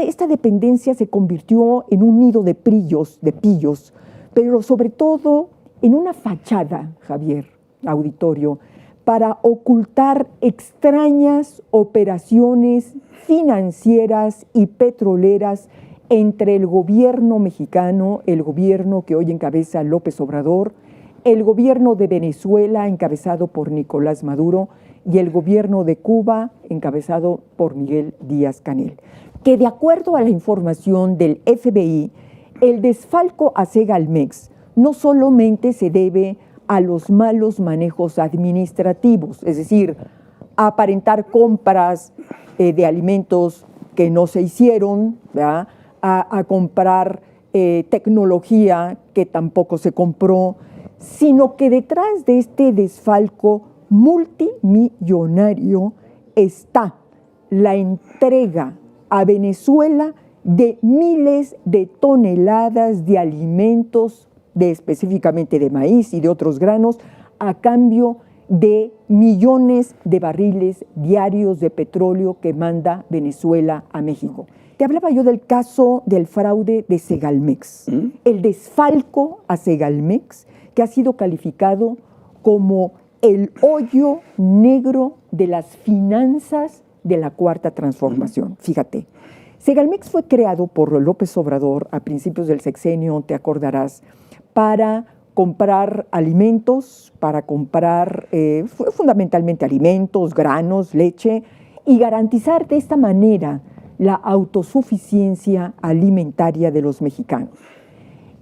esta dependencia se convirtió en un nido de pillos, pero sobre todo en una fachada, Javier, auditorio, para ocultar extrañas operaciones financieras y petroleras entre el gobierno mexicano, el gobierno que hoy encabeza López Obrador, el gobierno de Venezuela encabezado por Nicolás Maduro y el gobierno de Cuba encabezado por Miguel Díaz-Canel, que de acuerdo a la información del FBI, el desfalco a Segalmex no solamente se debe a los malos manejos administrativos, es decir, a aparentar compras de alimentos que no se hicieron, ¿verdad?, a comprar tecnología que tampoco se compró, sino que detrás de este desfalco multimillonario está la entrega a Venezuela de miles de toneladas de alimentos, específicamente de maíz y de otros granos, a cambio de millones de barriles diarios de petróleo que manda Venezuela a México. Te hablaba yo del caso del fraude de Segalmex, el desfalco a Segalmex, que ha sido calificado como el hoyo negro de las finanzas de la Cuarta Transformación. Fíjate, Segalmex fue creado por López Obrador a principios del sexenio, te acordarás, para comprar alimentos, para comprar fundamentalmente alimentos, granos, leche, y garantizar de esta manera la autosuficiencia alimentaria de los mexicanos.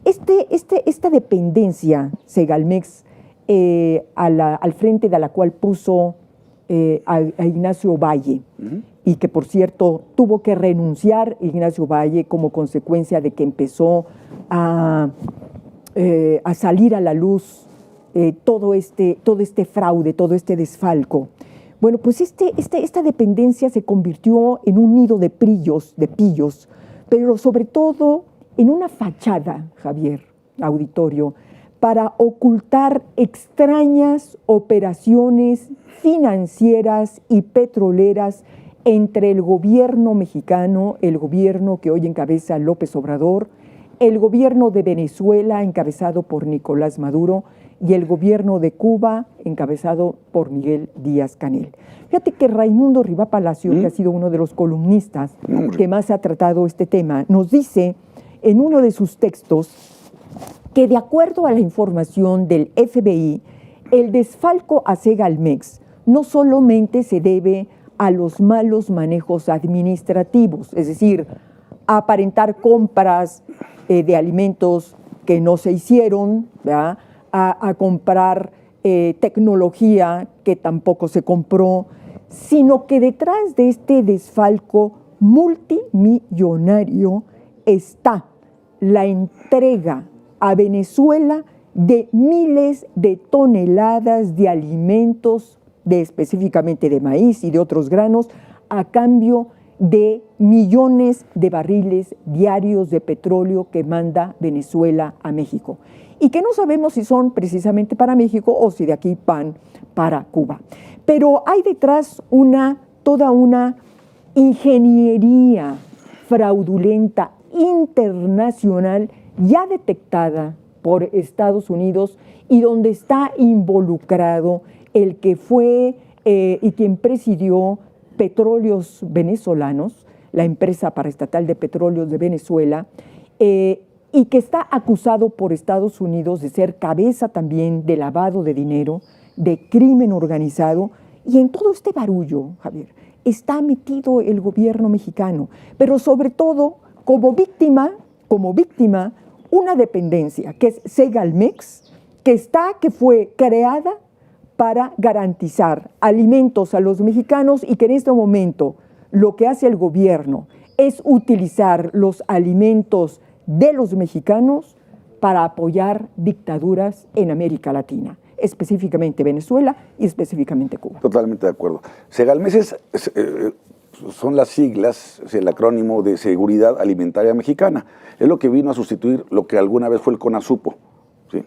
Esta dependencia, Segalmex, al frente de la cual puso a Ignacio Valle, y que por cierto tuvo que renunciar Ignacio Valle como consecuencia de que empezó a salir a la luz todo este fraude, todo este desfalco. Bueno, pues esta dependencia se convirtió en un nido de pillos, pero sobre todo en una fachada, Javier, auditorio, para ocultar extrañas operaciones financieras y petroleras entre el gobierno mexicano, el gobierno que hoy encabeza López Obrador, el gobierno de Venezuela encabezado por Nicolás Maduro y el gobierno de Cuba encabezado por Miguel Díaz-Canel. Fíjate que Raimundo Rivá Palacio, que ha sido uno de los columnistas que más ha tratado este tema, nos dice en uno de sus textos que de acuerdo a la información del FBI, el desfalco a Segalmex no solamente se debe a los malos manejos administrativos, es decir, a aparentar compras de alimentos que no se hicieron, ¿verdad?, a comprar tecnología que tampoco se compró, sino que detrás de este desfalco multimillonario está la entrega a Venezuela de miles de toneladas de alimentos, específicamente de maíz y de otros granos, a cambio de millones de barriles diarios de petróleo que manda Venezuela a México. Y que no sabemos si son precisamente para México o si de aquí van para Cuba. Pero hay detrás toda una ingeniería fraudulenta internacional ya detectada por Estados Unidos y donde está involucrado el que fue y quien presidió Petróleos Venezolanos, la empresa paraestatal de petróleos de Venezuela, y que está acusado por Estados Unidos de ser cabeza también de lavado de dinero, de crimen organizado, y en todo este barullo, Javier, está metido el gobierno mexicano, pero sobre todo como víctima, una dependencia que es Segalmex, que fue creada para garantizar alimentos a los mexicanos y que en este momento lo que hace el gobierno es utilizar los alimentos de los mexicanos para apoyar dictaduras en América Latina, específicamente Venezuela y específicamente Cuba. Totalmente de acuerdo. Segalmex son las siglas, es el acrónimo de Seguridad Alimentaria Mexicana. Es lo que vino a sustituir lo que alguna vez fue el CONASUPO, ¿sí?,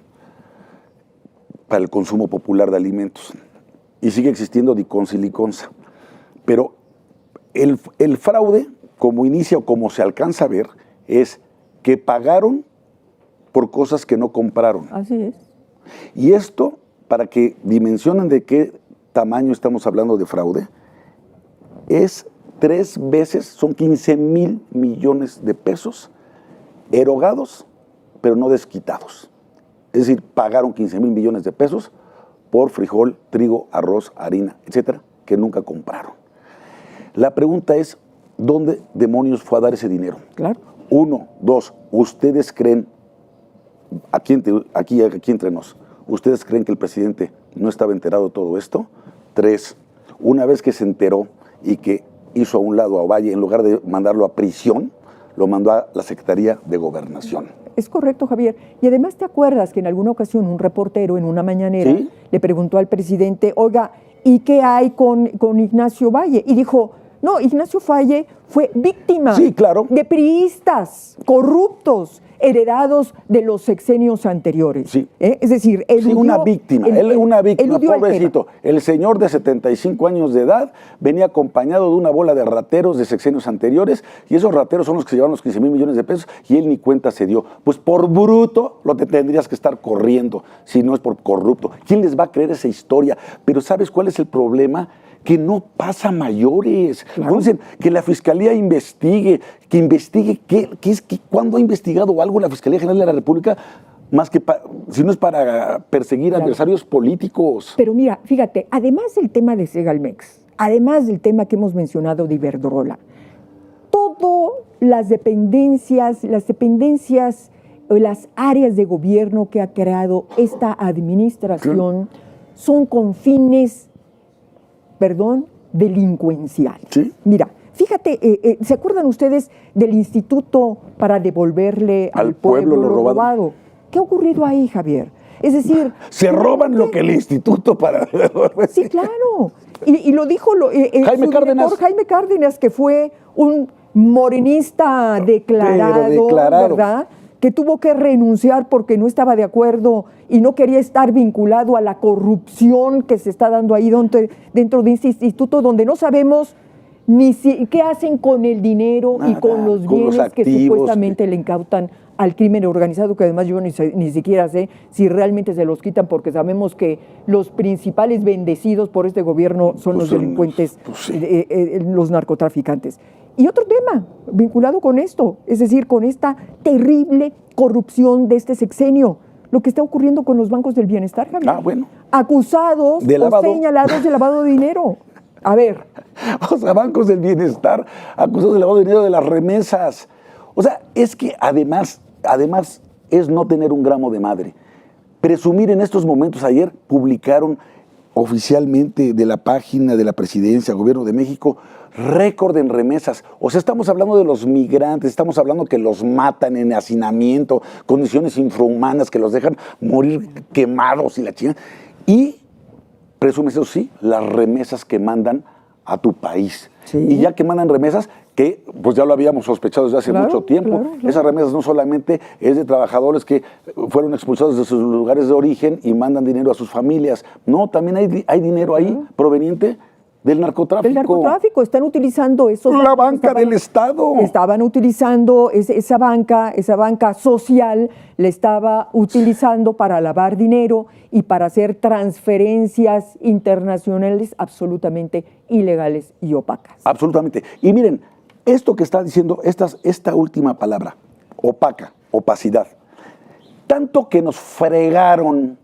para el consumo popular de alimentos. Y sigue existiendo Diconsa y Liconsa. Pero el fraude como inicia o como se alcanza a ver, es que pagaron por cosas que no compraron. Así es. Y esto, para que dimensionen de qué tamaño estamos hablando de fraude, es 3 veces, son 15,000 millones de pesos erogados, pero no desquitados. Es decir, pagaron 15,000 millones de pesos por frijol, trigo, arroz, harina, etcétera, que nunca compraron. La pregunta es, ¿dónde demonios fue a dar ese dinero? Claro. 1, 2, ¿ustedes creen, aquí entre nos, ¿ustedes creen que el presidente no estaba enterado de todo esto? 3, una vez que se enteró y que hizo a un lado a Ovalle, en lugar de mandarlo a prisión, lo mandó a la Secretaría de Gobernación. Es correcto, Javier. Y además te acuerdas que en alguna ocasión un reportero en una mañanera ¿Sí? le preguntó al presidente, oiga, ¿y qué hay con Ignacio Valle? Y dijo, no, Ignacio Valle fue víctima Sí, claro. de priistas corruptos, heredados de los sexenios anteriores. Sí. Es decir, Sí, una víctima, pobrecito. El señor de 75 años de edad venía acompañado de una bola de rateros de sexenios anteriores, y esos rateros son los que se llevaron los 15,000 millones de pesos, y él ni cuenta se dio. Pues por bruto lo que tendrías que estar corriendo, si no es por corrupto. ¿Quién les va a creer esa historia? Pero ¿sabes cuál es el problema? Que no pasa a mayores. Claro. Dicen que la Fiscalía investigue, ¿cuándo ha investigado algo la Fiscalía General de la República? Más que, si no es para perseguir adversarios políticos. Pero mira, fíjate, además del tema de Segalmex, además del tema que hemos mencionado de Iberdrola, todas las dependencias o las áreas de gobierno que ha creado esta administración son con fines, delincuenciales. Sí. Mira, fíjate, ¿se acuerdan ustedes del Instituto para devolverle al pueblo lo robado? ¿Qué ha ocurrido ahí, Javier? Es decir... Se roban lo que el instituto para... Sí, claro. Y lo dijo Jaime Cárdenas. Jaime Cárdenas, que fue un morenista declarado, ¿verdad? Que tuvo que renunciar porque no estaba de acuerdo y no quería estar vinculado a la corrupción que se está dando ahí dentro de este instituto, donde no sabemos ni qué hacen con el dinero y con los bienes que supuestamente le incautan al crimen organizado, que además yo ni siquiera sé si realmente se los quitan, porque sabemos que los principales bendecidos por este gobierno son los delincuentes, los narcotraficantes. Y otro tema vinculado con esto, es decir, con esta terrible corrupción de este sexenio, lo que está ocurriendo con los bancos del bienestar, Javier. Bueno. Acusados o señalados de lavado de dinero. A ver. O sea, bancos del bienestar acusados de lavado de dinero, de las remesas. O sea, es que además es no tener un gramo de madre. Presumir en estos momentos, ayer publicaron oficialmente de la página de la Presidencia, Gobierno de México, récord en remesas. O sea, estamos hablando de los migrantes, estamos hablando que los matan en hacinamiento, condiciones infrahumanas, que los dejan morir quemados y la chingada. Y presumes, eso sí, las remesas que mandan a tu país. Sí. Y ya que mandan remesas, que pues ya lo habíamos sospechado desde hace mucho tiempo. Claro. Esas remesas no solamente es de trabajadores que fueron expulsados de sus lugares de origen y mandan dinero a sus familias. No, también hay dinero ahí proveniente del narcotráfico. Del narcotráfico. Están utilizando esos... La banca del Estado. Estaban utilizando esa banca social, la estaba utilizando para lavar dinero y para hacer transferencias internacionales absolutamente ilegales y opacas. Absolutamente. Y miren, esto que está diciendo, esta última palabra, opaca, opacidad, tanto que nos fregaron